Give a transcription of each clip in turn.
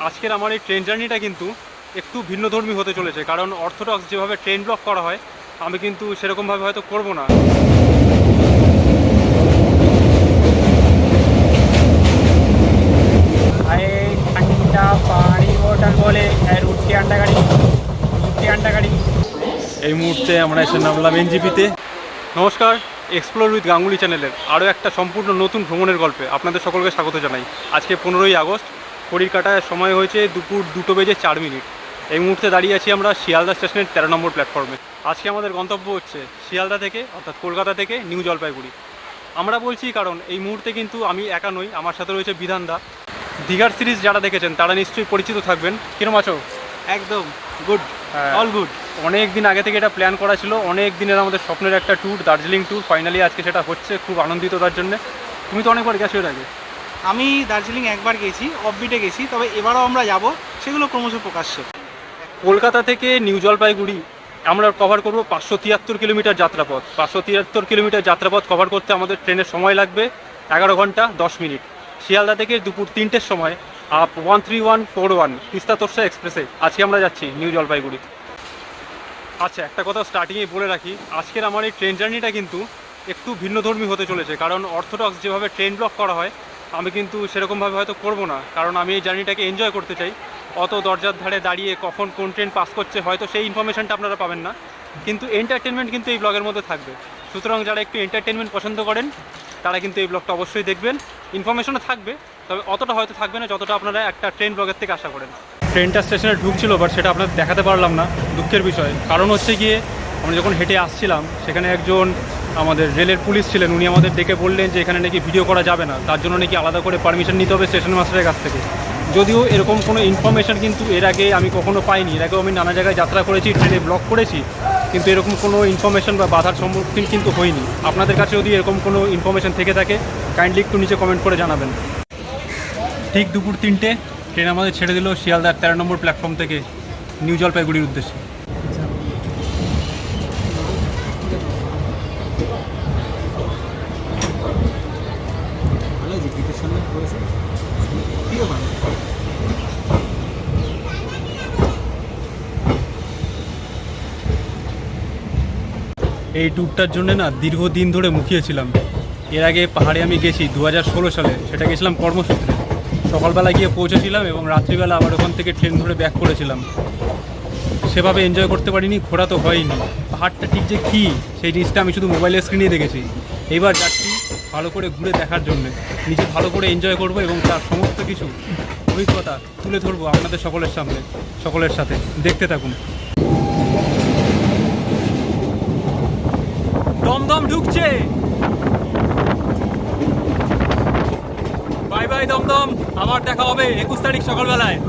আজকের আমার এই ট্রেন জার্নিটা কিন্তু একটু ভিন্নধর্মী হতে চলেছে, কারণ অর্থোডক্স যেভাবে ট্রেন ব্লক করা হয় আমি কিন্তু সেরকমভাবে হয়তো করব না। ठंडा पानी बोतल बोले रुटी अंडा गाड़ी। এই মুহূর্তে আমরা এসে নামলাম এনজিপিতে। নমস্কার, এক্সপ্লোর উইথ গাঙ্গুলি চ্যানেলের আরও একটা সম্পূর্ণ নতুন ভ্রমণের গল্পে আপনাদের সকলকে স্বাগত জানাই। আজকে 15ই আগস্ট, ঘড়ির কাঁটায় সময় হয়েছে দুপুর 2:04। এই মুহূর্তে দাঁড়িয়ে আছি আমরা শিয়ালদা স্টেশনের 13 নম্বর প্ল্যাটফর্মে। আজকে আমাদের গন্তব্য হচ্ছে শিয়ালদা থেকে, অর্থাৎ কলকাতা থেকে নিউ জলপাইগুড়ি। আমরা বলছি কারণ এই মুহূর্তে কিন্তু আমি একা নই, আমার সাথে রয়েছে বিধানদা। দীঘার সিরিজ যারা দেখেছেন তারা নিশ্চয়ই পরিচিত থাকবেন। কিরম আছো? একদম গুড, অল গুড। অনেক দিন আগে থেকে এটা প্ল্যান করা ছিল, অনেক দিনের আমাদের স্বপ্নের একটা ট্যুর, দার্জিলিং ট্যুর। ফাইনালি আজকে সেটা হচ্ছে, খুব আনন্দিত তার জন্য। তুমি তো অনেকবার গেছো এর আগে। আমি দার্জিলিং একবার গেছি, অফবিটে গেছি, তবে এবারও আমরা যাব, সেগুলো ক্রমশ প্রকাশ্য। কলকাতা থেকে নিউ জলপাইগুড়ি আমরা কভার করব 573 কিলোমিটার যাত্রাপথ। 573 কিলোমিটার যাত্রাপথ কভার করতে আমাদের ট্রেনের সময় লাগবে 11 ঘন্টা 10 মিনিট। শিয়ালদা থেকে দুপুর 3টের সময় আপ 13141 তিস্তা তোরসা এক্সপ্রেসে আজকে আমরা যাচ্ছি নিউ জলপাইগুড়ি। আচ্ছা, একটা কথা স্টার্টিংয়ে বলে রাখি, আজকের আমার এই ট্রেন জার্নিটা কিন্তু একটু ভিন্নধর্মী হতে চলেছে, কারণ অর্থোডক্স যেভাবে ট্রেন ব্লক করা হয় আমি কিন্তু সেরকমভাবে হয়তো করব না, কারণ আমি এই জার্নিটাকে এনজয় করতে চাই। অত দরজার ধারে দাঁড়িয়ে কখন কোন ট্রেন পাস করছে হয়তো সেই ইনফরমেশনটা আপনারা পাবেন না, কিন্তু এন্টারটেনমেন্ট কিন্তু এই ব্লগের মধ্যে থাকবে। সুতরাং যারা একটু এন্টারটেনমেন্ট পছন্দ করেন তারা কিন্তু এই ব্লগটা অবশ্যই দেখবেন। ইনফরমেশনও থাকবে, তবে অতটা হয়তো থাকবে না যতটা আপনারা একটা ট্রেন ব্লগের থেকে আশা করেন। ট্রেনটা স্টেশনে ঢুকছিল, বাট সেটা আপনাদের দেখাতে পারলাম না, দুঃখের বিষয়। কারণ হচ্ছে গিয়ে আমরা যখন হেঁটে আসছিলাম সেখানে একজন আমাদের রেলের পুলিশ ছিলেন, উনি আমাদের ডেকে বললেন যে এখানে নাকি ভিডিও করা যাবে না, তার জন্য নাকি আলাদা করে পারমিশন নিতে হবে স্টেশন মাস্টারের কাছ থেকে। যদিও এরকম কোনো ইনফরমেশন কিন্তু এর আগে আমি কখনো পাইনি। এর আগেও আমি নানা জায়গায় যাত্রা করেছি, ট্রেনে ব্লক করেছি, কিন্তু এরকম কোনো ইনফরমেশন বা বাধার সম্মুখীন কিন্তু হয়নি। আপনাদের কাছে যদি এরকম কোনো ইনফরমেশন থেকে থাকে কাইন্ডলি একটু নিচে কমেন্ট করে জানাবেন। ঠিক দুপুর 3টে ট্রেন আমাদের ছেড়ে দিল শিয়ালদার 13 নম্বর প্ল্যাটফর্ম থেকে নিউ জলপাইগুড়ির উদ্দেশ্যে। এই ট্যুরটার জন্য না দীর্ঘদিন ধরে মুখিয়েছিলাম। এর আগে পাহাড়ে আমি গেছি 2016 সালে, সেটা গেছিলাম কর্মসূত্রে। সকালবেলা গিয়ে পৌঁছেছিলাম এবং রাত্রিবেলা আবার ওখান থেকে ট্রেন ধরে ব্যাক করেছিলাম। সেভাবে এনজয় করতে পারিনি, ঘোরা তো হয়নি। পাহাড়টা ঠিক যে কী সেই জিনিসটা আমি শুধু মোবাইলের স্ক্রিনেই দেখেছি। এইবার যাচ্ছি ভালো করে ঘুরে দেখার জন্য, নিজে ভালো করে এনজয় করব এবং তার সমস্ত কিছু অভিজ্ঞতা তুলে ধরবো আপনাদের সকলের সামনে, সকলের সাথে। দেখতে থাকুন। দমদম ঢুকছে, বাই বাই দমদম, আবার দেখা হবে 21 তারিখ সকালবেলায়।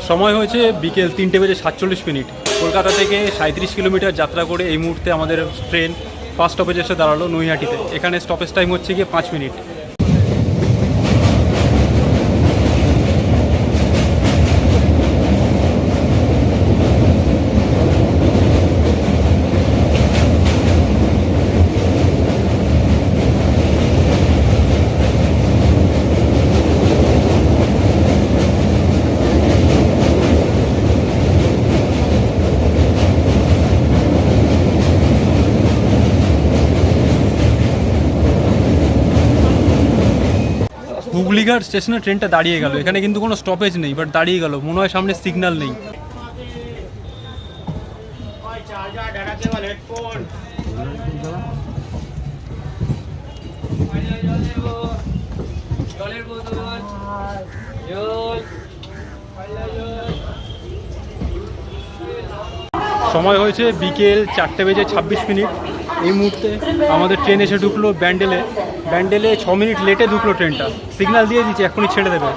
সময় হয়েছে বিকেল 3:47। কলকাতা থেকে 37 কিলোমিটার যাত্রা করে এই মুহূর্তে আমাদের ট্রেন ফার্স্ট স্টপেজে এসে দাঁড়ালো নৈহাটিতে। এখানে স্টপেজ টাইম হচ্ছে গিয়ে 5 মিনিট। হুগলিঘাট স্টেশনে ট্রেনটা দাঁড়িয়ে গেল। এখানে কিন্তু কোনো স্টপেজ নেই, বাট দাঁড়িয়ে গেল, মনে হয় সামনে সিগন্যাল নেই। সময় হয়েছে বিকেল 4:26। এই মুহূর্তে আমাদের ট্রেন এসে ঢুকলো ব্যান্ডেলে 6 মিনিট লেটে ঢুকলো ট্রেনটা। সিগন্যাল দিয়ে দিচ্ছে এখনই ছেড়ে দেবে।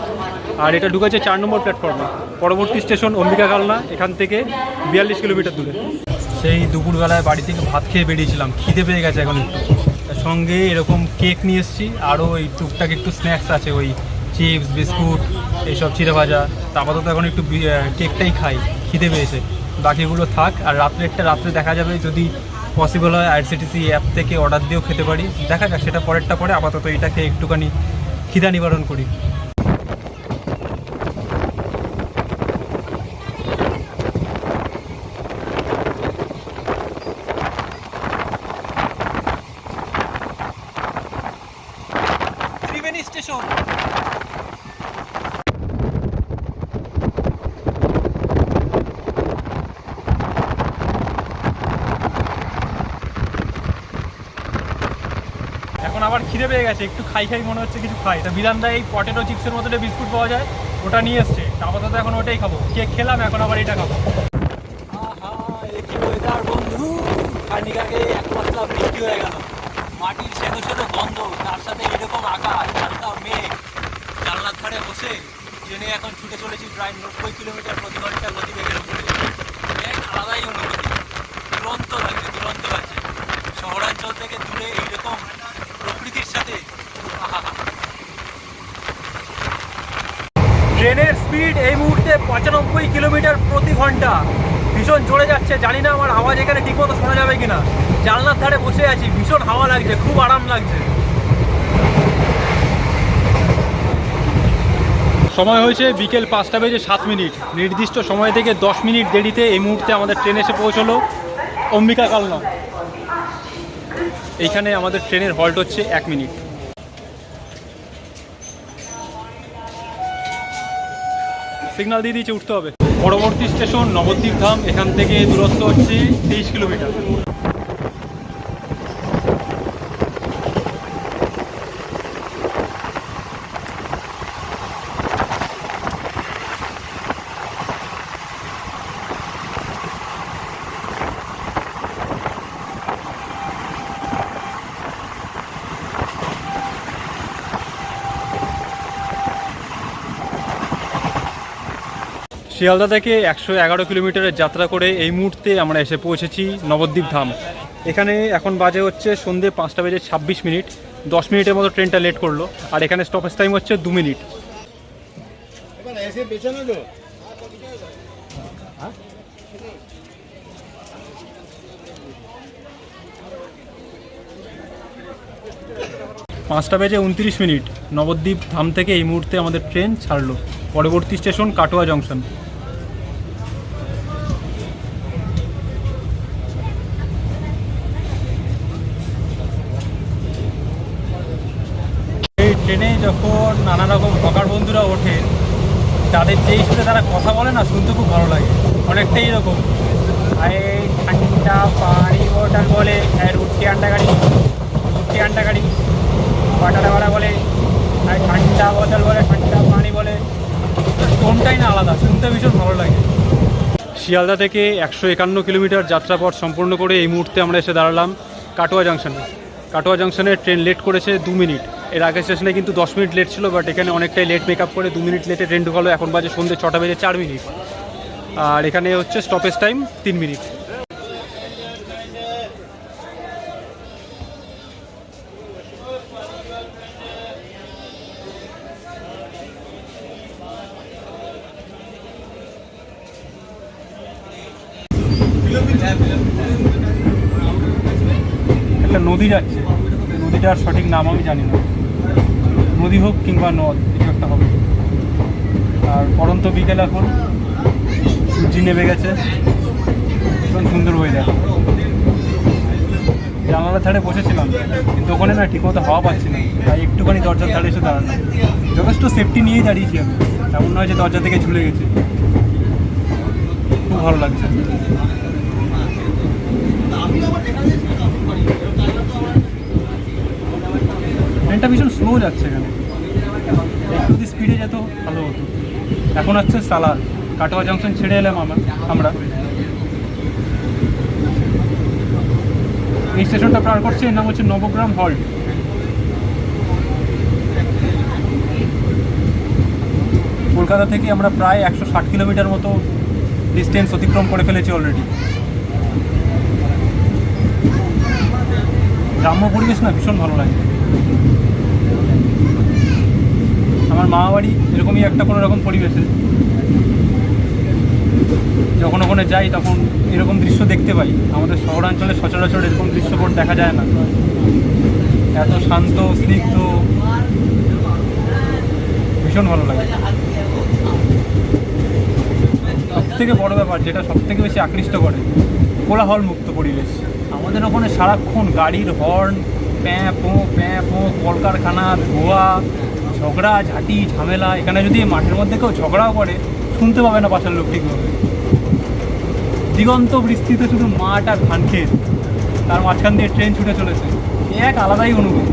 আর এটা ঢুকেছে 4 নম্বর প্ল্যাটফর্মে। পরবর্তী স্টেশন অম্বিকা কালনা, এখান থেকে 42 কিলোমিটার দূরে। সেই দুপুরবেলায় বাড়ি থেকে ভাত খেয়ে বেরিয়েছিলাম, খিদে পেয়ে গেছে এখন একটু। তার সঙ্গে এরকম কেক নিয়ে এসেছি, আরও ওই টুকটাক একটু স্ন্যাক্স আছে, ওই চিপস বিস্কুট এইসব চিড়ে ভাজা। তা আপাতত এখন একটু কেকটাই খাই, খিদে পেয়েছে। বাকিগুলো থাক। আর রাত্রে দেখা যাবে, যদি পসিবল হয় আইআরসিটিসি অ্যাপ থেকে অর্ডার দিয়েও খেতে পারি, দেখা যাক, সেটা পরেরটা পরে। আপাতত এটা খেয়ে একটুখানি খিদা নিবারণ করি। ত্রিবেণী স্টেশন। এখন আবার খিদে পেয়ে গেছে, একটু খাই মনে হচ্ছে, কিছু খাই। তা বিধানদা এই পটেটো চিপসের মতো বিস্কুট পাওয়া যায়, ওটা নিয়ে এসছে। আপাতত এখন ওটাই খাবো। কেক খেলাম, এখন আবার এটা খাবো। বন্ধু, খানিকাকে এক পাতলা বৃষ্টি হয়ে গেল, মাটির সেদো গন্ধ, তার সাথে এরকম আকাশ, হালকা মেঘ। জানলার ধারে বসে ট্রেনে এখন ছুটে চলেছি প্রায় 90 কিলোমিটার প্রতি ঘন্টা গতিবেগের উপরে। এক আলাদাই অনুভূতি, দুরন্ত লাগছে। শহরাঞ্চল থেকে দূরে এইরকম প্রকৃতির সাথে। ট্রেনের স্পিড এই মুহূর্তে 95 কিলোমিটার প্রতি ঘন্টা, ভীষণ জোরে যাচ্ছে। জানি না আমার আওয়াজ এখানে ঠিকমতো শোনা যাবে কিনা। জানলার ধারে বসে আছি, ভীষণ হাওয়া লাগছে, খুব আরাম লাগছে। সময় হয়েছে বিকেল 5:07। নির্দিষ্ট সময় থেকে 10 মিনিট দেরিতে এই মুহূর্তে আমাদের ট্রেন এসে পৌঁছলো অম্বিকা কালনা। এইখানে আমাদের ট্রেনের হল্ট হচ্ছে 1 মিনিট। সিগন্যাল দিয়ে দিয়েছে, উঠতে হবে। পরবর্তী স্টেশন নবদ্বীপ ধাম, এখান থেকে দূরত্ব হচ্ছে 23 কিলোমিটার। শিয়ালদা থেকে 111 কিলোমিটারের যাত্রা করে এই মুহূর্তে আমরা এসে পৌঁছেছি নবদ্বীপ ধাম। এখানে এখন বাজে হচ্ছে সন্ধ্যে 5:26। 10 মিনিটের মতো ট্রেনটা লেট করলো। আর এখানে স্টপেজ টাইম হচ্ছে 2 মিনিট। পাঁচটা বেজে 29। নবদ্বীপ ধাম থেকে এই মুহূর্তে আমাদের ট্রেন ছাড়লো। পরবর্তী স্টেশন কাটোয়া জংশন। এই ট্রেনে যখন নানা রকম হকার বন্ধুরা ওঠে, তাদের যেই সাথে তারা কথা বলে না, শুনতে খুব ভালো লাগে। অনেকটাই এরকম, এই ঠান্ডা পানি বোতল বলে, রুটি আন্ডা গাড়ি, পাটাটা বলে, আর ঠান্ডা বোতল বলে, ঠান্ডা পানি বলে। টোনটাই না আলাদা, শুনতে ভীষণ ভালো লাগে। শিয়ালদা থেকে 151 কিলোমিটার যাত্রাপথ সম্পূর্ণ করে এই মুহূর্তে আমরা এসে দাঁড়ালাম কাটোয়া জংশনে। কাটোয়া জংশনে ট্রেন লেট করেছে 2 মিনিট। এর আগের স্টেশনে কিন্তু 10 মিনিট লেট ছিল, বাট এখানে অনেকটাই লেট মেকআপ করে 2 মিনিট লেটে ট্রেন ঢুকালো। এখন বাজে সন্ধ্যে 6:04। আর এখানে হচ্ছে স্টপেজ টাইম 3 মিনিট। একটা নদী যাচ্ছে, নদীটার সঠিক নাম আমি জানি না, নদী হোক কিংবা নদ, কিছু একটা হবে। আর পরন্ত বিকেল, এখন সূর্যি নেমে গেছে, ভীষণ সুন্দর ওয়েদার। জানালার ধারে বসেছিলাম, কিন্তু ওখানে না ঠিকমতো হাওয়া পাচ্ছি না, তাই একটুখানি দরজার ধারে এসে দাঁড়ালাম। যথেষ্ট সেফটি নিয়েই দাঁড়িয়েছি আমি, এমন নয় যে দরজা থেকে ঝুলে গেছে। খুব ভালো লাগছে। ট্রেনটা ভীষণ স্লো যাচ্ছে এখানে, একটু যদি স্পিডে যেত ভালো হতো। এখন হচ্ছে সালার, কাটোয়া জংশন ছেড়ে এলাম আমরা। এই স্টেশনটা পার করছে, এর নাম হচ্ছে নবগ্রাম হল্ট। কলকাতা থেকে আমরা প্রায় 160 কিলোমিটার মতো ডিস্টেন্স অতিক্রম করে ফেলেছি অলরেডি। গ্রাম্য পরিবেশ না ভীষণ ভালো লাগে। আমার মা বাড়ি এরকমই একটা কোনো রকম পরিবেশে, যখন ওখানে যাই তখন এরকম দৃশ্য দেখতে পাই। আমাদের শহরাঞ্চলে সচরাচর এরকম দৃশ্যপট দেখা যায় না, এত শান্ত স্নিগ্ধ, ভীষণ ভালো লাগে। সবথেকে বড় ব্যাপার যেটা সবথেকে বেশি আকৃষ্ট করে, কোলাহল মুক্ত পরিবেশ। আমাদের ওখানে সারাক্ষণ গাড়ির হর্ন, প্যাঁ পো, কলকারখানা, ধোয়া, ঝগড়া ঝাঁটি ঝামেলা। এখানে যদি মাঠের মধ্যে কেউ ঝগড়াও করে শুনতে পাবে না পাশের লোক ঠিকভাবে। দিগন্ত বিস্তৃত শুধু মাঠ আর ধান ক্ষেত, তার মাঝখান দিয়ে ট্রেন ছুটে চলেছে, এক আলাদাই অনুভূতি।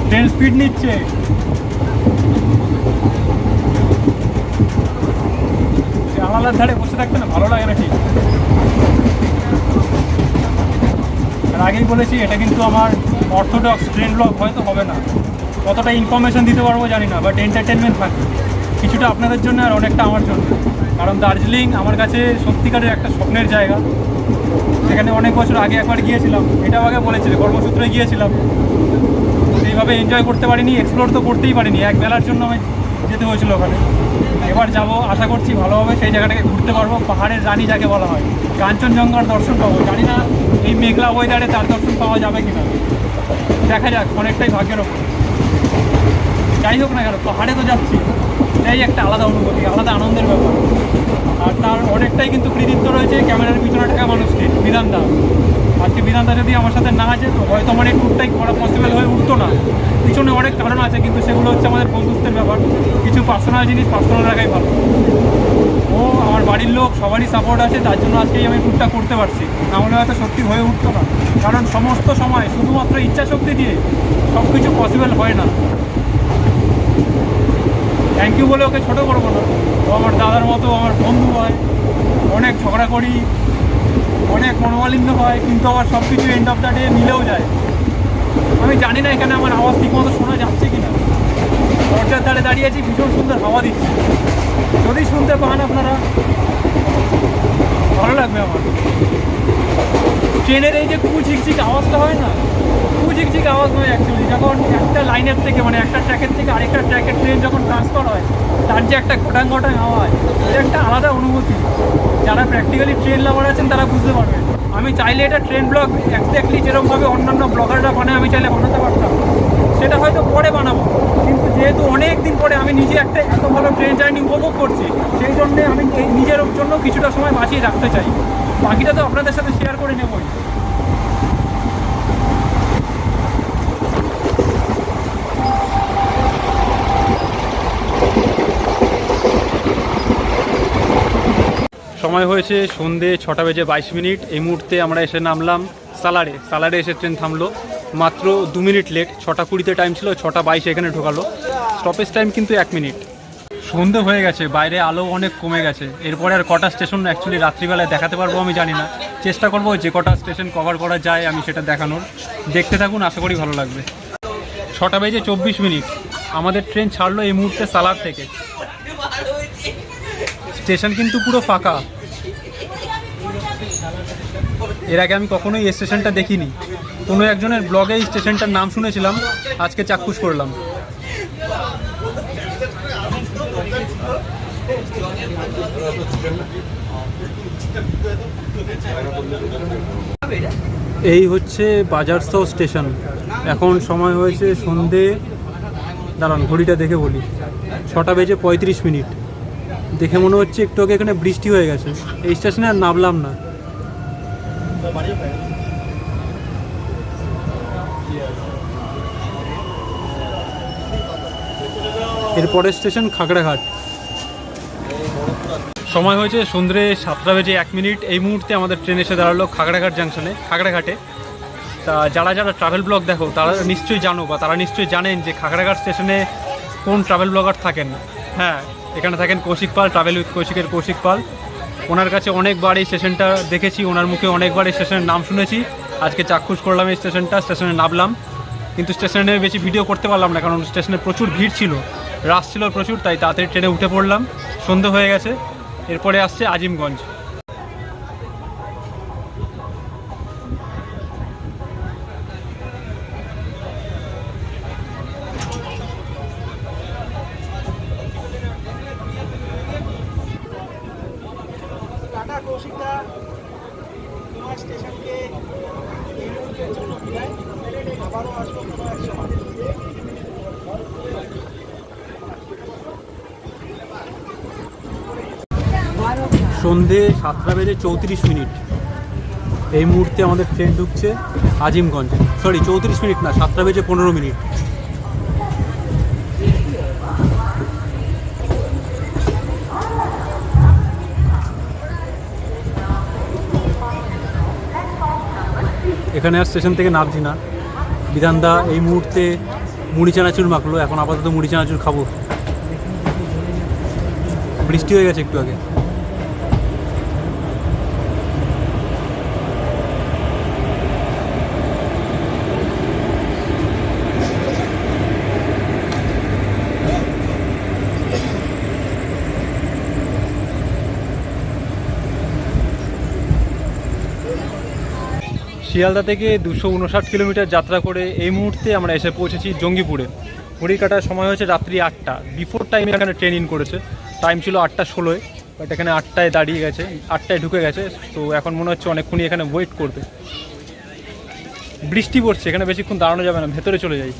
ট্রেন স্পিড নিচ্ছে, জানালার ধারে বসে থাকতে না ভালো লাগে না ঠিক। আর আগেই বলেছি এটা কিন্তু আমার অর্থোডক্স ট্রেন ব্লগ হয়তো হবে না, কতটা ইনফরমেশন দিতে পারবো জানি না, বাট এন্টারটেনমেন্ট থাকবে কিছুটা আপনাদের জন্য আর অনেকটা আমার জন্য। কারণ দার্জিলিং আমার কাছে সত্যিকারের একটা স্বপ্নের জায়গা। সেখানে অনেক বছর আগে একবার গিয়েছিলাম, এটাও আগে বলেছিল, কর্মসূত্রে গিয়েছিলাম, সেইভাবে এনজয় করতে পারিনি, এক্সপ্লোর তো করতেই পারিনি, এক বেলার জন্য আমি যেতে হয়েছিল ওখানে। এবার যাব, আশা করছি ভালোভাবে সেই জায়গাটাকে ঘুরতে পারবো। পাহাড়ের রানী যাকে বলা হয়, কাঞ্চনজঙ্ঘার দর্শন পাবো। জানি না এই মেঘলা ওয়েদারে তার দর্শন পাওয়া যাবে কিনা, দেখা যাক, অনেকটাই ভাগ্যের ওপর। যাই হোক না কেন, পাহাড়ে তো যাচ্ছি, এটাই একটা আলাদা অনুভূতি, আলাদা আনন্দের ব্যাপার। আর তার অনেকটাই কিন্তু কৃতিত্ব রয়েছে ক্যামেরার পিছনে থাকা মানুষকে, বিধানদা। আজকে বিধানদা যদি আমার সাথে না যেত হয়তো আমার এই ট্যুরটাই করা পসিবল হয়ে উঠতো না। পিছনে অনেক কারণ আছে, কিন্তু সেগুলো হচ্ছে আমাদের বন্ধুত্বের ব্যাপার। কিছু পার্সোনাল জিনিস পার্সোনাল রাখাই ভালো। ও আমার বাড়ির লোক সবারই সাপোর্ট আছে, তার জন্য আজকেই আমি ট্যুরটা করতে পারছি, না হলে হয়তো সত্যি হয়ে উঠতো না। কারণ সমস্ত সময় শুধুমাত্র ইচ্ছা শক্তি দিয়ে সব কিছু পসিবল হয় না। থ্যাংক ইউ বলে ওকে ছোটো করবো না, ও আমার দাদার মতো আমার বন্ধু হয়। অনেক ঝগড়া করি, অনেক মনোমালিন্য হয়, কিন্তু আবার সব কিছু এন্ড অফ দ্য ডে মিলেও যায়। আমি জানি না এখানে আমার আওয়াজ ঠিক মতো শোনা যাচ্ছে কি না। দরজার ধারে দাঁড়িয়ে আছি, ভীষণ সুন্দর হাওয়া দিচ্ছে, যদি শুনতে পান আপনারা ভালো লাগবে আমার। ট্রেনের এই যে কুচিকচিক আওয়াজটা হয় না, কুচিকচিক আওয়াজ নয় অ্যাকচুয়ালি, যখন একটা লাইনের থেকে মানে একটা ট্র্যাকের থেকে আরেকটা ট্র্যাকের ট্রেন যখন ট্রান্সফার হয়, তার যে একটা ঘটাং আওয়াজ, এটা একটা আলাদা অনুভূতি। যারা প্র্যাকটিক্যালি ট্রেন লাভার আছেন তারা বুঝতে পারবেন। আমি চাইলে এটা ট্রেন ব্লগ এক্স্যাক্টলি যেরকমভাবে অন্যান্য ব্লগাররা বানায় আমি চাইলে বানাতে পারতাম, সেটা হয়তো পরে বানাবো। কিন্তু যেহেতু অনেক দিন পরে আমি নিজে একটা এত ভালো ট্রেন জার্নি উপভোগ করছি, সেই জন্যে আমি এই নিজের জন্য কিছুটা সময় বাঁচিয়ে রাখতে চাই। বাকিটা তো আপনাদের সাথে শেয়ার করে নেবই। সময় হয়েছে সন্ধে 6:22। এই মুহূর্তে আমরা এসে নামলাম সালারে এসে ট্রেন থামলো, মাত্র 2 মিনিট লেট। 6:20-তে টাইম ছিল, 6:22 এখানে ঢোকালো। স্টপেজ টাইম কিন্তু 1 মিনিট। সন্ধে হয়ে গেছে, বাইরে আলো অনেক কমে গেছে। এরপরে আর কটা স্টেশন অ্যাকচুয়ালি রাত্রিবেলায় দেখাতে পারবো আমি জানি না, চেষ্টা করবো যে কটা স্টেশন কভার করা যায় আমি সেটা দেখানোর। দেখতে থাকুন, আশা করি ভালো লাগবে। 6:24 আমাদের ট্রেন ছাড়লো এই মুহূর্তে সালার থেকে। স্টেশন কিন্তু পুরো ফাঁকা। এর আগে আমি কখনোই এই স্টেশনটা দেখিনি, কোনো একজনের ব্লগে এই স্টেশনটার নাম শুনেছিলাম, আজকে চাক্ষুষ করলাম। এই হচ্ছে বাজারসো স্টেশন। এখন সময় হয়েছে সন্ধে, দাঁড়ান ঘড়িটা দেখে বলি, 6:35। দেখে মনে হচ্ছে একটু আগে এখানে বৃষ্টি হয়ে গেছে। এই স্টেশনে আর নামলাম না। এরপরের স্টেশন খাগড়াঘাট। সময় হয়েছে সন্ধ্যে 7:01। এই মুহূর্তে আমাদের ট্রেন এসে দাঁড়ালো খাগড়াঘাটে। তা যারা যারা ট্রাভেল ব্লগ দেখো তারা নিশ্চয়ই জানো বা তারা নিশ্চয়ই জানেন যে খাগড়াঘাট স্টেশনে কোন ট্রাভেল ব্লগার থাকেন। হ্যাঁ, এখানে থাকেন কৌশিক পাল, ট্রাভেল উইথ কৌশিকের কৌশিক পাল। ওনার কাছে অনেকবার এই স্টেশনটা দেখেছি, ওনার মুখে অনেকবার এই স্টেশনের নাম শুনেছি। আজকে চাক্ষুষ করলাম এই স্টেশনে নামলাম, কিন্তু স্টেশনে বেশি ভিডিও করতে পারলাম না, কারণ স্টেশনে প্রচুর ভিড় ছিল, রাশ ছিল প্রচুর, তাই তাড়াতাড়ি ট্রেনে উঠে পড়লাম। সন্ধে হয়ে গেছে। এরপরে আসছে আজিমগঞ্জ। টাটা কৌশিকদা, তোমার স্টেশনকে এই মুহূর্তের জন্য বিদায়। আবারও আসবো কোনো এক সময়। সন্ধে 7:34। এই মুহূর্তে আমাদের ট্রেন ঢুকছে আজিমগঞ্জে। সরি, 34 মিনিট না, 7:15। এখানে আর স্টেশন থেকে নামছি না। বিধানদা এই মুহূর্তে মুড়ি চানাচুর মাখলো, এখন আপাতত মুড়ি চানাচুর খাবো। বৃষ্টি হয়ে গেছে একটু আগে। শিয়ালদা থেকে 259 কিলোমিটার যাত্রা করে এই মুহূর্তে আমরা এসে পৌঁছেছি জঙ্গিপুরে। ঘড়ি কাটার সময় হয়েছে রাত্রি 8টা। বিফোর টাইমে এখানে ট্রেন ইন করেছে। টাইম ছিল 8:16, বাট এখানে 8টায় দাঁড়িয়ে গেছে, 8টায় ঢুকে গেছে। তো এখন মনে হচ্ছে অনেকক্ষণই এখানে ওয়েট করবে। বৃষ্টি পড়ছে, এখানে বেশিক্ষণ দাঁড়ানো যাবে না, ভেতরে চলে যাই।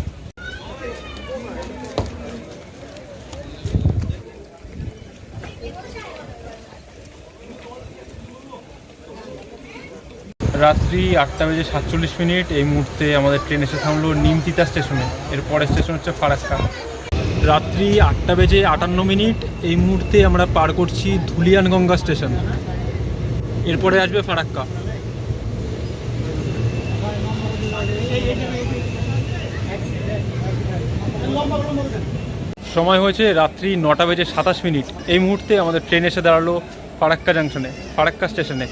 রাত্রি 8:47। এই মুহূর্তে আমাদের ট্রেন এসে থামলো নিমতিতা স্টেশনে। এর পরের স্টেশন হচ্ছে ফারাক্কা। রাত্রি 8:58। এই মুহূর্তে আমরা পার করছি ধুলিয়ানগঙ্গা স্টেশন। এরপরে আসবে ফারাক্কা। সময় হয়েছে রাত্রি 9:27। এই মুহূর্তে আমাদের ট্রেন এসে দাঁড়ালো ফারাক্কা জাংশনে, ফারাক্কা স্টেশনে।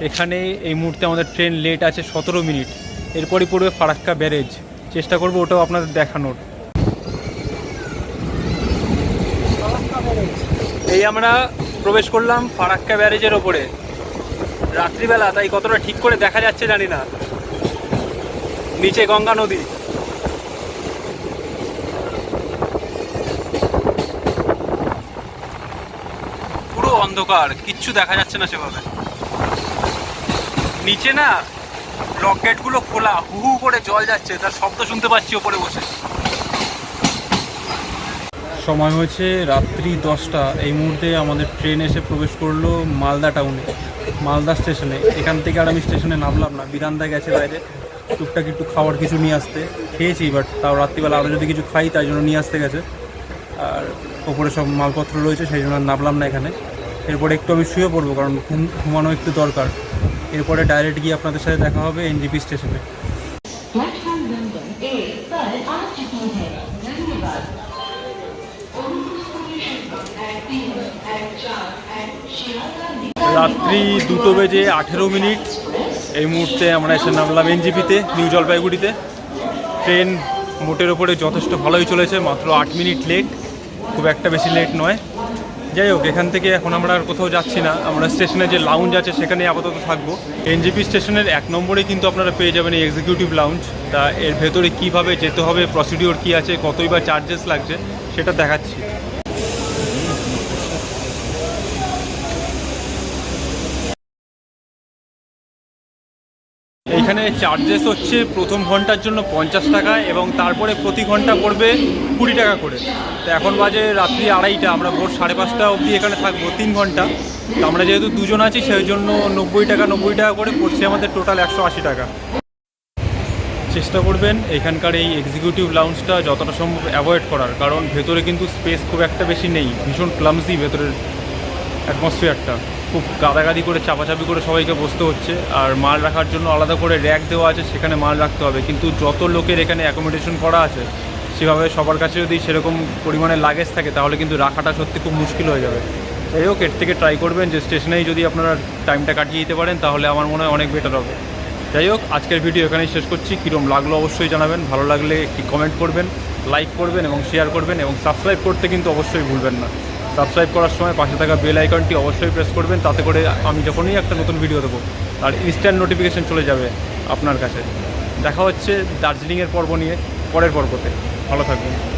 এখানে এই মুহূর্তে আমাদের ট্রেন লেট আছে 17 মিনিট। এরপরই পড়বে ফারাক্কা ব্যারেজ। চেষ্টা করবো ওটাও আপনাদের দেখানোর। এই আমরা প্রবেশ করলাম ফারাক্কা ব্যারেজের ওপরে রাত্রিবেলা, তাই কতটা ঠিক করে দেখা যাচ্ছে জানি না। নিচে গঙ্গা নদী। পুরো অন্ধকার, কিচ্ছু দেখা যাচ্ছে না সেভাবে। নিচে না লক গেটগুলো খোলা, হু হু করে জল যাচ্ছে, তার শব্দ শুনতে পাচ্ছি ওপরে বসে। সময় হয়েছে রাত্রি 10টা। এই মুহূর্তে আমাদের ট্রেন এসে প্রবেশ করলো মালদা টাউনে, মালদা স্টেশনে। এখান থেকে আর আমি স্টেশনে নামলাম না, বিধানদা গেছে বাইরে টুকটাক একটু খাওয়ার কিছু নিয়ে আসতে। খেয়েছি, বাট তাও রাত্রিবেলা আরও যদি কিছু খাই তাই জন্য নিয়ে আসতে গেছে। আর ওপরে সব মালপত্র রয়েছে, সেই জন্য নামলাম না এখানে। এরপরে একটু আমি শুয়ে পড়বো, কারণ ঘুমানো একটু দরকার। এরপরে ডাইরেক্ট গিয়ে আপনাদের সাথে দেখা হবে এনজিপি স্টেশনে। রাত্রি 2:18। এই মুহূর্তে আমরা এসে নামলাম এনজিপিতে, নিউ জলপাইগুড়িতে। ট্রেন মোটের ওপরে যথেষ্ট ভালোই চলেছে, মাত্র 8 মিনিট লেট, খুব একটা বেশি লেট নয়। যাই হোক, এখান থেকে এখন আমরা আর কোথাও যাচ্ছি না। আমরা স্টেশনে যে লাউঞ্জ আছে সেখানে আপাতত থাকবো। এনজিপি স্টেশনের 1 নম্বরে কিন্তু আপনারা পেয়ে যাবেন এই এক্সিকিউটিভ লাউঞ্জ। তা এর ভেতরে কীভাবে যেতে হবে, প্রসিডিওর কী আছে, কতই বা চার্জেস লাগছে সেটা দেখাচ্ছি। এইখানে চার্জেস হচ্ছে প্রথম ঘন্টার জন্য 50 টাকা, এবং তারপরে প্রতি ঘন্টা পড়বে 20 টাকা করে। তো এখন বাজে রাত্রি 2:30, আমরা ভোর 5:30 অবধি এখানে থাকবো 3 ঘন্টা। তো আমরা যেহেতু দুজন আছি সেই জন্য 90 টাকা করে পড়ছে আমাদের, টোটাল 180 টাকা। চেষ্টা করবেন এখানকার এই এক্সিকিউটিভ লাউঞ্জটা যতটা সম্ভব অ্যাভয়েড করার, কারণ ভেতরে কিন্তু স্পেস খুব একটা বেশি নেই, ভীষণ ক্লামজি ভেতরের অ্যাটমসফিয়ারটা। খুব গাদাগাদি করে চাপাচাপি করে সবাইকে বসতে হচ্ছে। আর মাল রাখার জন্য আলাদা করে র্যাক দেওয়া আছে, সেখানে মাল রাখতে হবে। কিন্তু যত লোকের এখানে অ্যাকোমোডেশন করা আছে সেভাবে সবার কাছে যদি সেরকম পরিমাণে লাগেজ থাকে তাহলে কিন্তু রাখাটা সত্যি খুব মুশকিল হয়ে যাবে। যাই হোক, এর থেকে ট্রাই করবেন যে স্টেশনেই যদি আপনারা টাইমটা কাটিয়ে দিতে পারেন তাহলে আমার মনে হয় অনেক বেটার হবে। যাই হোক, আজকের ভিডিও এখানেই শেষ করছি। কীরকম লাগলো অবশ্যই জানাবেন, ভালো লাগলে একটি কমেন্ট করবেন, লাইক করবেন এবং শেয়ার করবেন, এবং সাবস্ক্রাইব করতে কিন্তু অবশ্যই ভুলবেন না। সাবস্ক্রাইব করার সময় পাশে থাকা বেল আইকনটি অবশ্যই প্রেস করবেন, তাতে করে আমি যখনই একটা নতুন ভিডিও দেবো তার ইনস্ট্যান্ট নোটিফিকেশান চলে যাবে আপনার কাছে। দেখা হচ্ছে দার্জিলিংয়ের পর্ব নিয়ে পরের পর্বতে। ভালো থাকবেন।